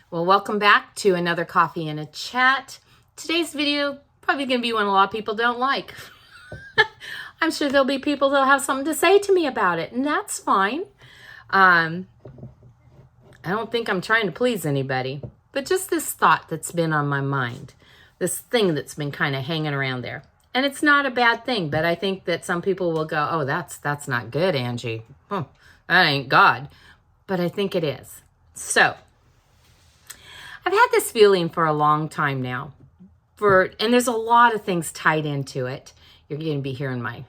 Well, welcome back to another Coffee and a Chat. Today's video probably going to be one a lot of people don't like. I'm sure there'll be people that'll have something to say to me about it, and that's fine. I don't think I'm trying to please anybody, but just this thought that's been on my mind, this thing that's been kind of hanging around there. And it's not a bad thing, but I think that some people will go, oh, that's not good, Angie. That ain't God. But I think it is. So I've had this feeling for a long time now, and there's a lot of things tied into it. You're going to be hearing my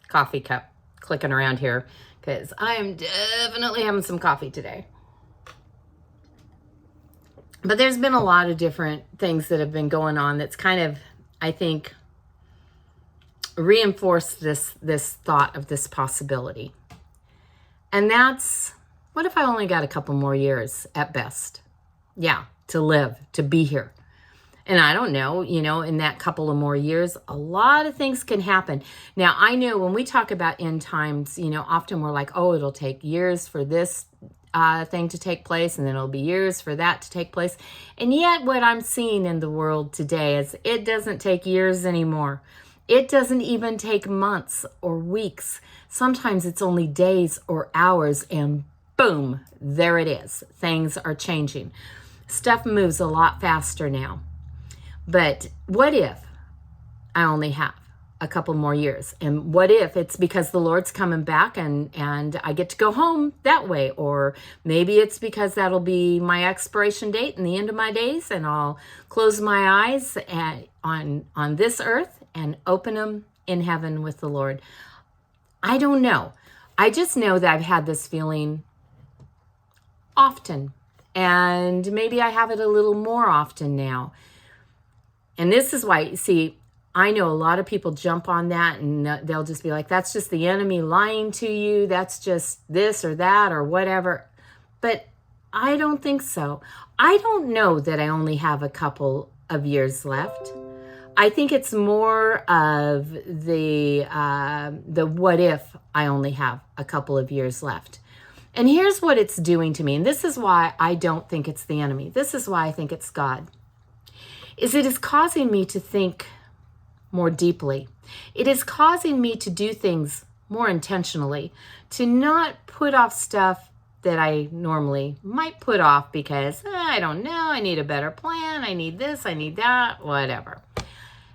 coffee cup clicking around here because I am definitely having some coffee today. But there's been a lot of different things that have been going on that's kind of, I think, reinforced this thought of this possibility. And that's, what if I only got a couple more years at best? Yeah, to live, to be here. And I don't know, in that couple of more years, a lot of things can happen. Now, I know when we talk about end times, often we're like, oh, it'll take years for this thing to take place, and then it'll be years for that to take place. And yet what I'm seeing in the world today is it doesn't take years anymore. It doesn't even take months or weeks. Sometimes it's only days or hours, and boom, there it is. Things are changing. Stuff moves a lot faster now. But what if I only have a couple more years? And what if it's because the Lord's coming back and I get to go home that way? Or maybe it's because that'll be my expiration date and the end of my days, and I'll close my eyes on this earth and open them in heaven with the Lord. I don't know. I just know that I've had this feeling often, and maybe I have it a little more often now. And this is why, see, I know a lot of people jump on that and they'll just be like, that's just the enemy lying to you. That's just this or that or whatever. But I don't think so. I don't know that I only have a couple of years left. I think it's more of the what if I only have a couple of years left. And here's what it's doing to me. And this is why I don't think it's the enemy. This is why I think it's God. It is causing me to think more deeply. It is causing me to do things more intentionally, to not put off stuff that I normally might put off because I don't know, I need a better plan, I need this, I need that, whatever.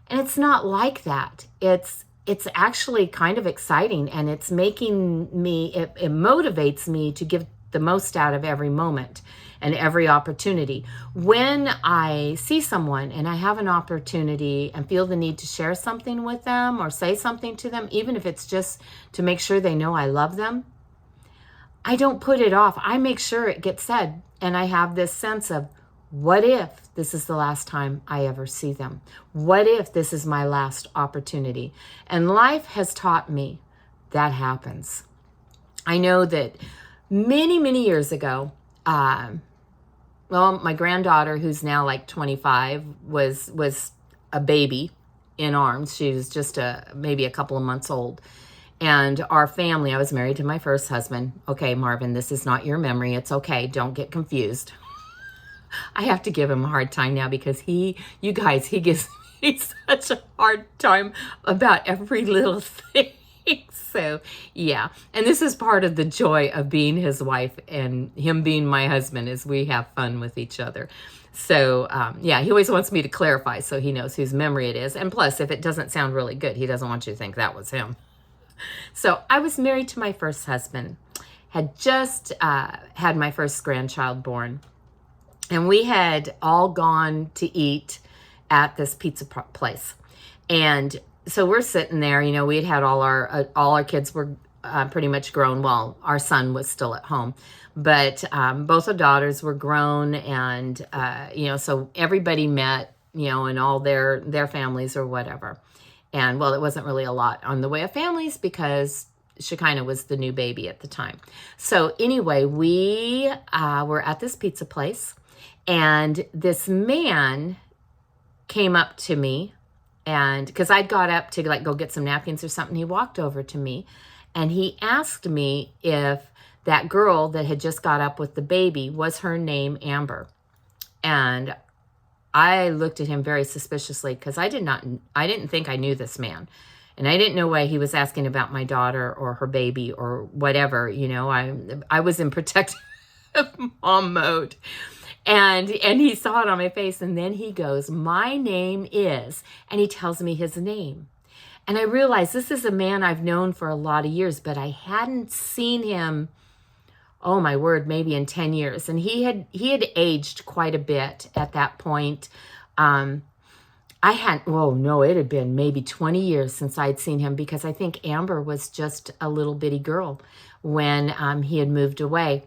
And it's not like that. It's actually kind of exciting, and it's making me, it motivates me to give the most out of every moment and every opportunity. When I see someone and I have an opportunity and feel the need to share something with them or say something to them, even if it's just to make sure they know I love them, I don't put it off. I make sure it gets said. And I have this sense of, what if this is the last time I ever see them? What if this is my last opportunity? And life has taught me that happens. I know that many, many years ago, my granddaughter, who's now like 25, was a baby in arms. She was just maybe a couple of months old. And our family, I was married to my first husband. Okay, Marvin, this is not your memory. It's okay. Don't get confused. I have to give him a hard time now because he gives me such a hard time about every little thing. So, yeah. And this is part of the joy of being his wife and him being my husband, is we have fun with each other. So, he always wants me to clarify so he knows whose memory it is. And plus, if it doesn't sound really good, he doesn't want you to think that was him. So, I was married to my first husband, had just had my first grandchild born. And we had all gone to eat at this pizza place. And so we're sitting there, we had all our kids were pretty much grown. Well, our son was still at home, but both our daughters were grown, and so everybody met, and all their families or whatever. And well, it wasn't really a lot on the way of families because Shekinah was the new baby at the time. So anyway, we were at this pizza place, and this man came up to me. And because I'd got up to go get some napkins or something, he walked over to me and he asked me if that girl that had just got up with the baby, was her name Amber. And I looked at him very suspiciously because I didn't think I knew this man. And I didn't know why he was asking about my daughter or her baby or whatever. I was in protective mom mode. And he saw it on my face. And then he goes, "My name is," and he tells me his name. And I realized this is a man I've known for a lot of years, but I hadn't seen him, oh my word, maybe in 10 years. And he had aged quite a bit at that point. It had been maybe 20 years since I'd seen him, because I think Amber was just a little bitty girl when he had moved away.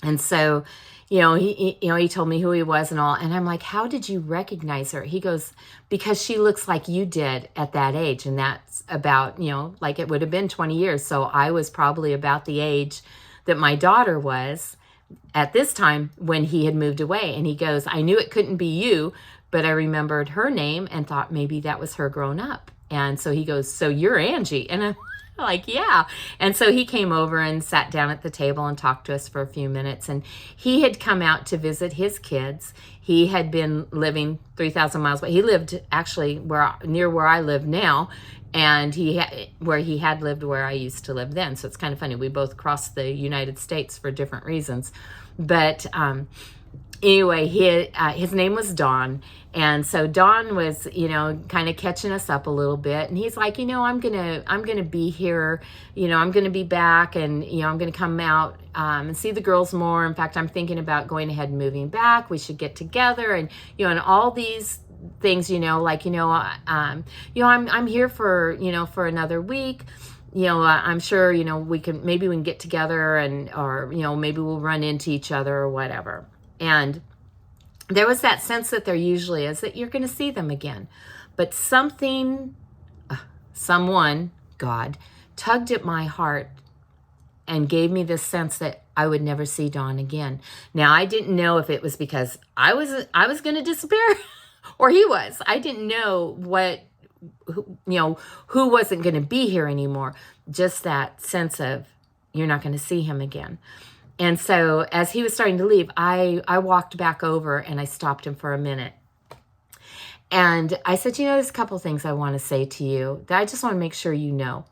And so, he told me who he was and all. And I'm like, "How did you recognize her?" He goes, "Because she looks like you did at that age." And that's about, like it would have been 20 years. So I was probably about the age that my daughter was at this time when he had moved away. And he goes, "I knew it couldn't be you, but I remembered her name and thought maybe that was her grown up." And so he goes, "So you're Angie?" And I'm like, "Yeah." And so he came over and sat down at the table and talked to us for a few minutes. And he had come out to visit his kids. He had been living 3,000 miles away. He lived actually near where I live now. And where he had lived where I used to live then. So it's kind of funny. We both crossed the United States for different reasons. But anyway, his name was Don. And so Don was, kind of catching us up a little bit. And he's like, I'm gonna be here. I'm gonna be back, and I'm gonna come out and see the girls more. In fact, I'm thinking about going ahead and moving back. We should get together, and and all these things, I'm here for for another week. I'm sure we can get together, or maybe we'll run into each other or whatever. And there was that sense that there usually is, that you're going to see them again. But someone, God, tugged at my heart and gave me this sense that I would never see Dawn again. Now, I didn't know if it was because I was going to disappear or he was. I didn't know who wasn't going to be here anymore. Just that sense of you're not going to see him again. And so as he was starting to leave, I walked back over and I stopped him for a minute. And I said, there's a couple things I want to say to you that I just want to make sure you know.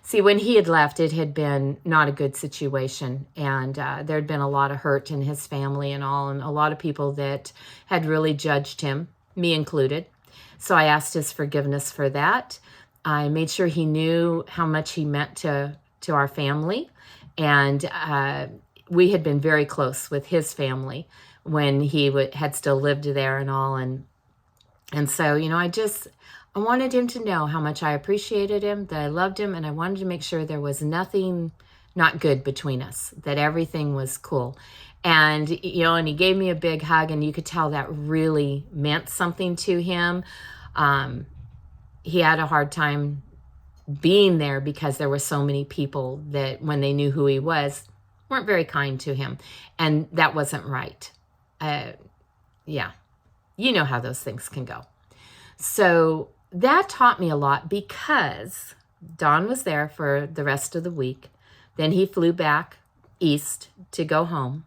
See, when he had left, it had been not a good situation. And there had been a lot of hurt in his family and all, and a lot of people that had really judged him, me included. So I asked his forgiveness for that. I made sure he knew how much he meant to our family. And we had been very close with his family when he had still lived there and all. And so, I wanted him to know how much I appreciated him, that I loved him, and I wanted to make sure there was nothing not good between us, that everything was cool. And, and he gave me a big hug, and you could tell that really meant something to him. He had a hard time being there because there were so many people that when they knew who he was, weren't very kind to him. And that wasn't right. Yeah. You know how those things can go. So that taught me a lot, because Don was there for the rest of the week. Then he flew back east to go home.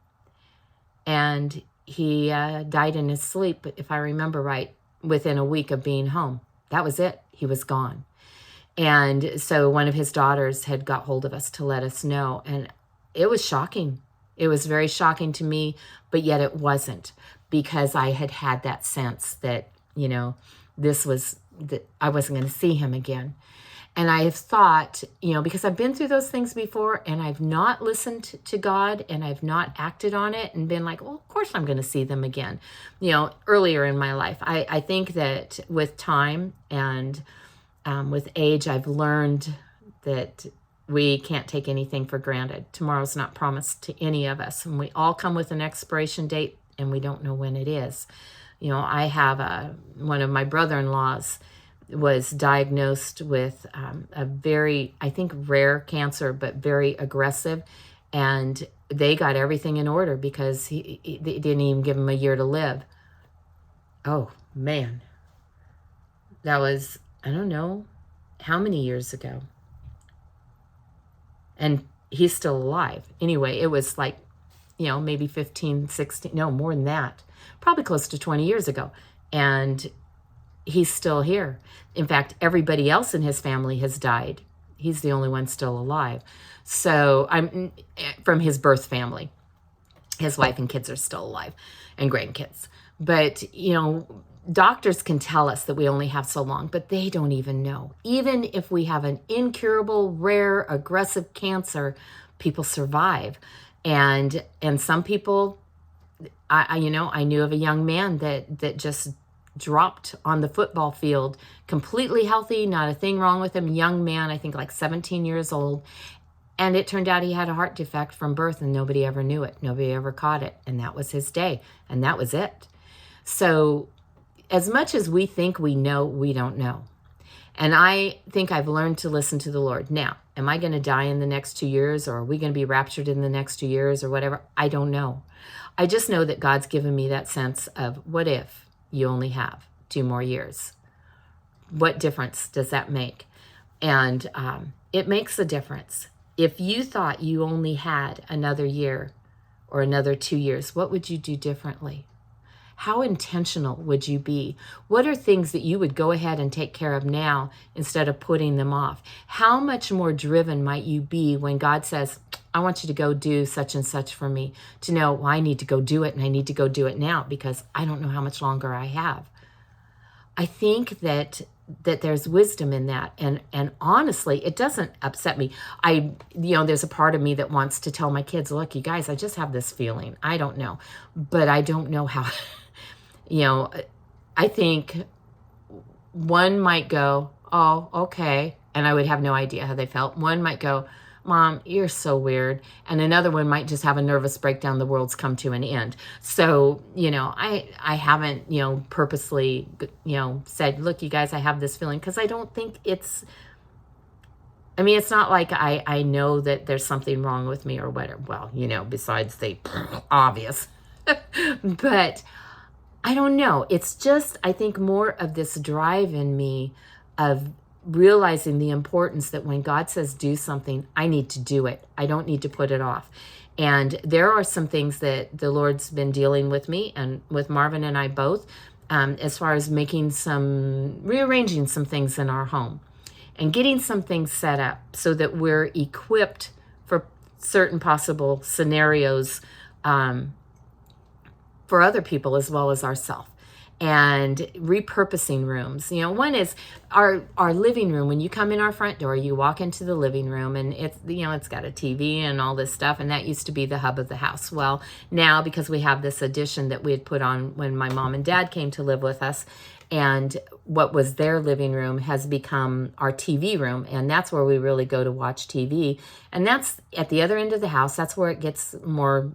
And he died in his sleep, if I remember right, within a week of being home. That was it. He was gone. And so one of his daughters had got hold of us to let us know. And it was shocking. It was very shocking to me, but yet it wasn't, because I had that sense that, that I wasn't going to see him again. And I have thought, because I've been through those things before, and I've not listened to God, and I've not acted on it and been like, well, of course I'm going to see them again, earlier in my life. I think that with time and with age, I've learned that we can't take anything for granted. Tomorrow's not promised to any of us. And we all come with an expiration date, and we don't know when it is. I have one of my brother-in-laws was diagnosed with a very, I think, rare cancer, but very aggressive. And they got everything in order because they didn't even give him a year to live. Oh, man. That was, I don't know how many years ago. And he's still alive. Anyway, it was like maybe 15, 16, no, more than that, probably close to 20 years ago. And he's still here. In fact, everybody else in his family has died. He's the only one still alive. So I'm from his birth family. His wife and kids are still alive, and grandkids. But, doctors can tell us that we only have so long, but they don't even know. Even if we have an incurable, rare, aggressive cancer, people survive. And some people, I knew of a young man that just dropped on the football field, completely healthy, not a thing wrong with him, young man, I think like 17 years old. And it turned out he had a heart defect from birth, and nobody ever knew it. Nobody ever caught it. And that was his day. And that was it. So as much as we think we know, we don't know. And I think I've learned to listen to the Lord. Now, am I going to die in the next 2 years, or are we going to be raptured in the next 2 years, or whatever? I don't know. I just know that God's given me that sense of, what if you only have 2 more years? What difference does that make? And it makes a difference. If you thought you only had another year or another 2 years, what would you do differently? How intentional would you be? What are things that you would go ahead and take care of now instead of putting them off? How much more driven might you be when God says, I want you to go do such and such for me, to know, well, I need to go do it, and I need to go do it now because I don't know how much longer I have. I think that there's wisdom in that. And honestly, it doesn't upset me. There's a part of me that wants to tell my kids, look, you guys, I just have this feeling. I don't know, but I don't know how, I think one might go, oh, okay. And I would have no idea how they felt. One might go, Mom, you're so weird. And another one might just have a nervous breakdown. The world's come to an end. So, I haven't, purposely, said, look, you guys, I have this feeling, because I don't think it's not like I know that there's something wrong with me or whatever. Well, besides the obvious, but I don't know. It's just, I think, more of this drive in me of realizing the importance that when God says do something, I need to do it. I don't need to put it off. And there are some things that the Lord's been dealing with me and with Marvin and I both, as far as rearranging some things in our home and getting some things set up so that we're equipped for certain possible scenarios for other people as well as ourselves. And repurposing rooms. One is our living room. When you come in our front door, you walk into the living room, and it's got a TV and all this stuff, and that used to be the hub of the house. Well, now, because we have this addition that we had put on when my mom and dad came to live with us, and what was their living room has become our TV room, and that's where we really go to watch TV. And that's at the other end of the house. That's where it gets more,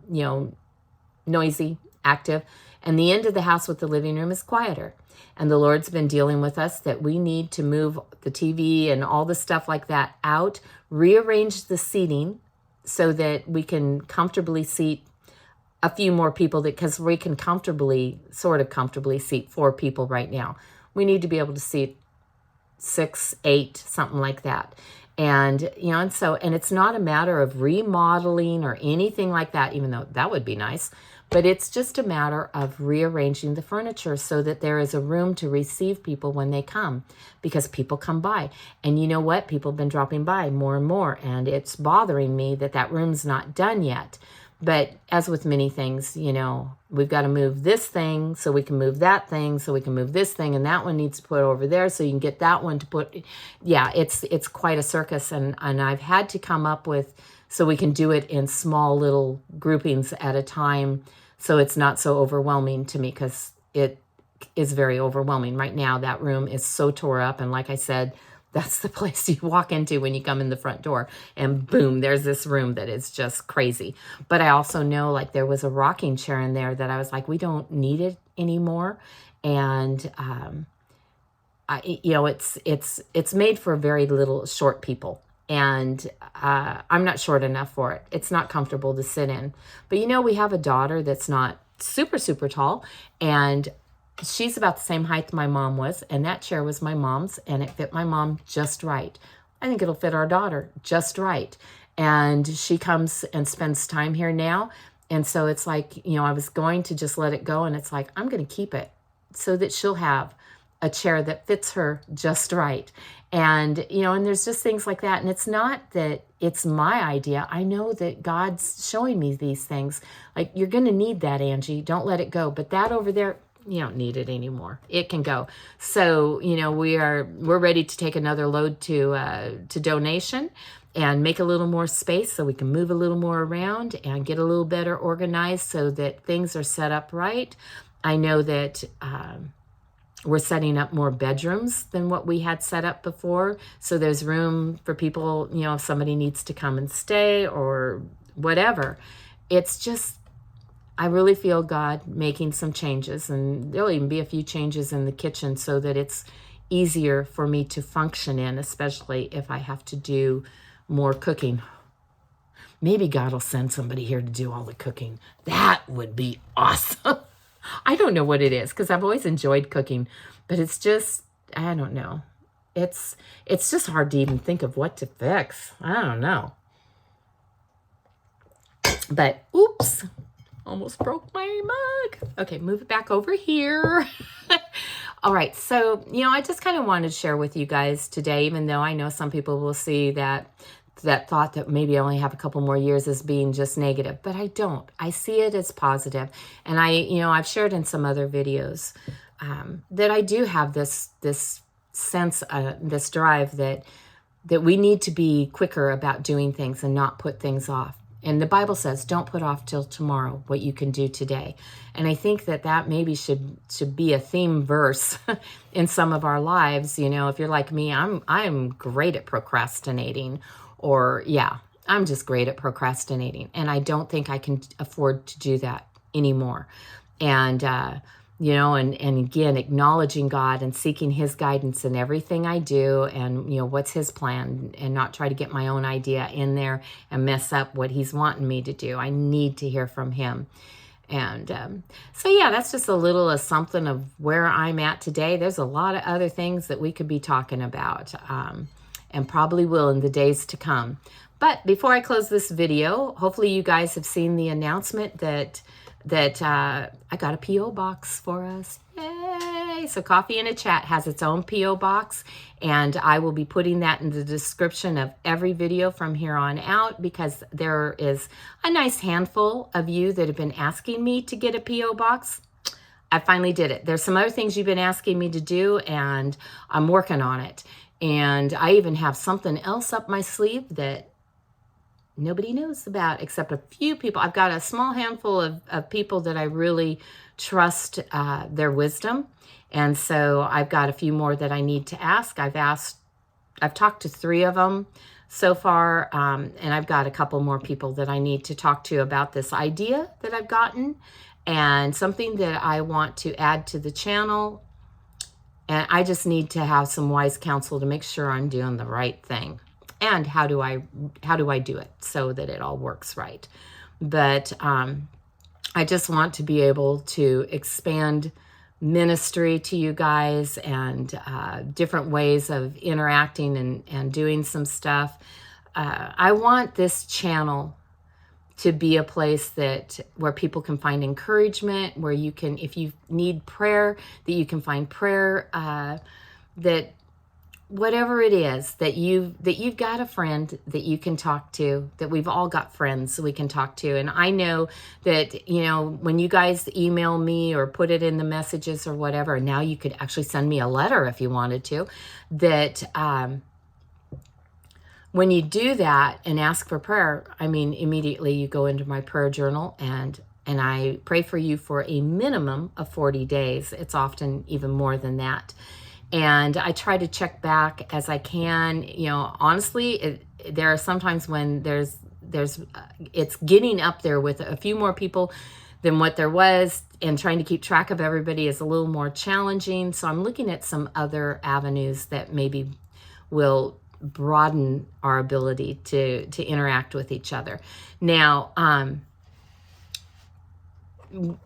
noisy, active. And the end of the house with the living room is quieter. And the Lord's been dealing with us that we need to move the TV and all the stuff like that out, rearrange the seating so that we can comfortably seat a few more people, because we can sort of comfortably seat 4 people right now. We need to be able to seat 6, 8, something like that. And, and it's not a matter of remodeling or anything like that, even though that would be nice. But it's just a matter of rearranging the furniture so that there is a room to receive people when they come, because people come by. And you know what? People have been dropping by more and more, and it's bothering me that room's not done yet. But as with many things, we've got to move this thing so we can move that thing so we can move this thing, and that one needs to put over there so you can get that one to put. Yeah, it's quite a circus, and I've had to come up with so we can do it in small little groupings at a time, so it's not so overwhelming to me, because it is very overwhelming. Right now, that room is so tore up, and like I said, that's the place you walk into when you come in the front door, and boom, there's this room that is just crazy. But I also know, like, there was a rocking chair in there that I was like, we don't need it anymore, and it's made for very little short people. And I'm not short enough for it. It's not comfortable to sit in. But we have a daughter that's not super, super tall, and she's about the same height my mom was, and that chair was my mom's, and it fit my mom just right. I think it'll fit our daughter just right. And she comes and spends time here now, And so it's like, I was going to just let it go, and it's like, I'm going to keep it so that she'll have a chair that fits her just right. And, and there's just things like that. And it's not that it's my idea. I know that God's showing me these things. Like, you're going to need that, Angie. Don't let it go. But that over there, you don't need it anymore. It can go. So, we're ready to take another load to donation and make a little more space so we can move a little more around and get a little better organized so that things are set up right. I know that we're setting up more bedrooms than what we had set up before. So there's room for people, if somebody needs to come and stay or whatever. It's just, I really feel God making some changes, and there'll even be a few changes in the kitchen so that it's easier for me to function in, especially if I have to do more cooking. Maybe God will send somebody here to do all the cooking. That would be awesome. I don't know what it is, because I've always enjoyed cooking, but it's just, I don't know. It's just hard to even think of what to fix. I don't know. But oops, almost broke my mug. Okay, move it back over here. All right, so, I just kind of wanted to share with you guys today, even though I know some people will see that thought that maybe I only have a couple more years as being just negative, but I don't. I see it as positive. And I've shared in some other videos that I do have this sense, this drive that we need to be quicker about doing things and not put things off. And the Bible says, don't put off till tomorrow what you can do today. And I think that maybe should be a theme verse in some of our lives. If you're like me, I'm great at procrastinating, or I'm just great at procrastinating. And I don't think I can afford to do that anymore. And, and again, acknowledging God and seeking his guidance in everything I do, and, what's his plan, and not try to get my own idea in there and mess up what he's wanting me to do. I need to hear from him. And that's just a little of something of where I'm at today. There's a lot of other things that we could be talking about, and probably will in the days to come. But before I close this video, hopefully you guys have seen the announcement that I got a P.O. box for us. Yay! So Coffee in a Chat has its own P.O. box, and I will be putting that in the description of every video from here on out, because there is a nice handful of you that have been asking me to get a P.O. box. I finally did it. There's some other things you've been asking me to do, and I'm working on it. And I even have something else up my sleeve that nobody knows about except a few people. I've got a small handful of people that I really trust their wisdom. And so I've got a few more that I need to ask. I've talked to 3 of them so far. And I've got a couple more people that I need to talk to about this idea that I've gotten, and something that I want to add to the channel. And I just need to have some wise counsel to make sure I'm doing the right thing. And how do I do it so that it all works right? But I just want to be able to expand ministry to you guys, and different ways of interacting and doing some stuff. I want this channel to be a place where people can find encouragement, where you can, if you need prayer, that you can find prayer, that whatever it is, that you've got a friend that you can talk to, that we've all got friends we can talk to. And I know that, when you guys email me or put it in the messages or whatever, now you could actually send me a letter if you wanted to, that, when you do that and ask for prayer, immediately you go into my prayer journal, and I pray for you for a minimum of 40 days. It's often even more than that. And I try to check back as I can. Honestly, there are sometimes when it's getting up there with a few more people than what there was, and trying to keep track of everybody is a little more challenging. So I'm looking at some other avenues that maybe will broaden our ability to interact with each other. Now,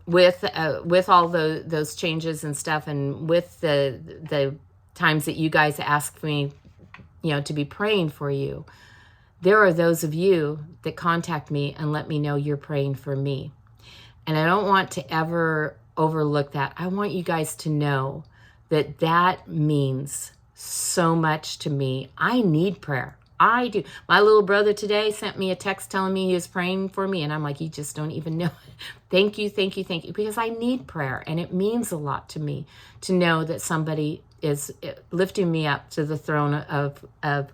with all those changes and stuff, and with the times that you guys ask me, to be praying for you, there are those of you that contact me and let me know you're praying for me. And I don't want to ever overlook that. I want you guys to know that that means so much to me. I need prayer. I do. My little brother today sent me a text telling me he was praying for me. And I'm like, you just don't even know. Thank you, thank you, thank you. Because I need prayer. And it means a lot to me to know that somebody is lifting me up to the throne of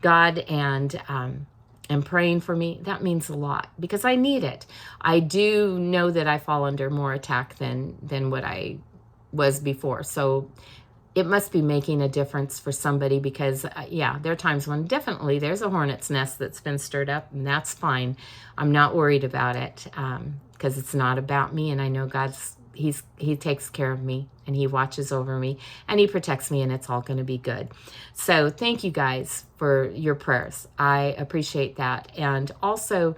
God and praying for me. That means a lot because I need it. I do know that I fall under more attack than what I was before. So it must be making a difference for somebody because, yeah, there are times when definitely there's a hornet's nest that's been stirred up, and that's fine. I'm not worried about it because it's not about me, and I know He takes care of me, and He watches over me, and He protects me, and it's all going to be good. So thank you guys for your prayers. I appreciate that. And also,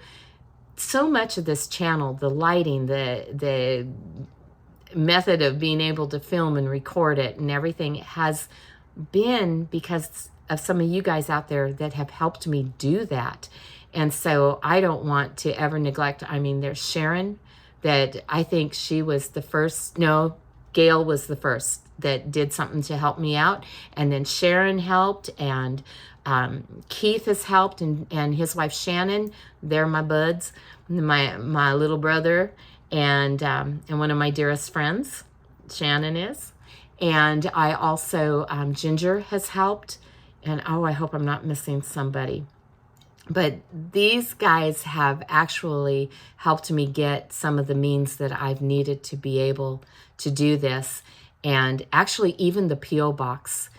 so much of this channel, the lighting, the method of being able to film and record it and everything has been because of some of you guys out there that have helped me do that. And so I don't want to ever neglect. I mean, there's Sharon that I think she was the first. No, Gail was the first that did something to help me out. And then Sharon helped, and Keith has helped, and his wife Shannon. They're my buds, my little brother. And one of my dearest friends, Shannon is. And I also, Ginger has helped. And oh, I hope I'm not missing somebody. But these guys have actually helped me get some of the means that I've needed to be able to do this. And actually, even the P.O. box,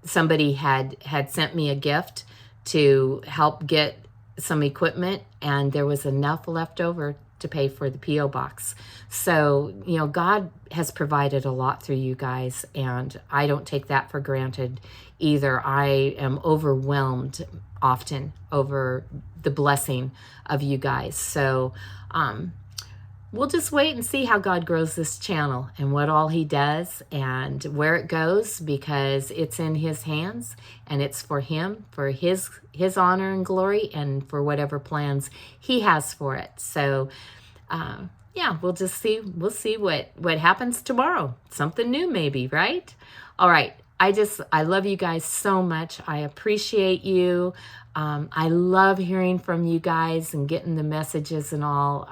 somebody had sent me a gift to help get some equipment, and there was enough left over to pay for the P.O. box. So, God has provided a lot through you guys, and I don't take that for granted either. I am overwhelmed often over the blessing of you guys. So, we'll just wait and see how God grows this channel and what all He does and where it goes, because it's in His hands and it's for Him, for His honor and glory, and for whatever plans He has for it. So, yeah, we'll just see. We'll see what happens tomorrow. Something new, maybe, right? All right. I love you guys so much. I appreciate you. I love hearing from you guys and getting the messages and all.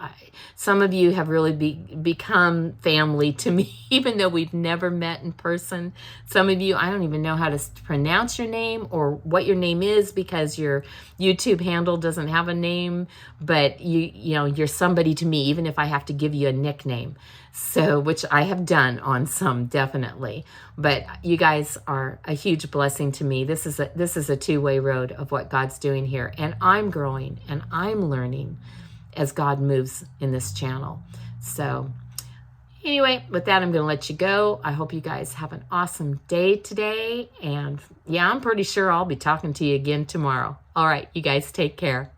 Some of you have really become family to me, even though we've never met in person. Some of you, I don't even know how to pronounce your name or what your name is because your YouTube handle doesn't have a name, but you're somebody to me, even if I have to give you a nickname. So, which I have done on some, definitely. But you guys are a huge blessing to me. This is a two-way road of what God's doing here. And I'm growing and I'm learning as God moves in this channel. So anyway, with that, I'm going to let you go. I hope you guys have an awesome day today. And yeah, I'm pretty sure I'll be talking to you again tomorrow. All right, you guys take care.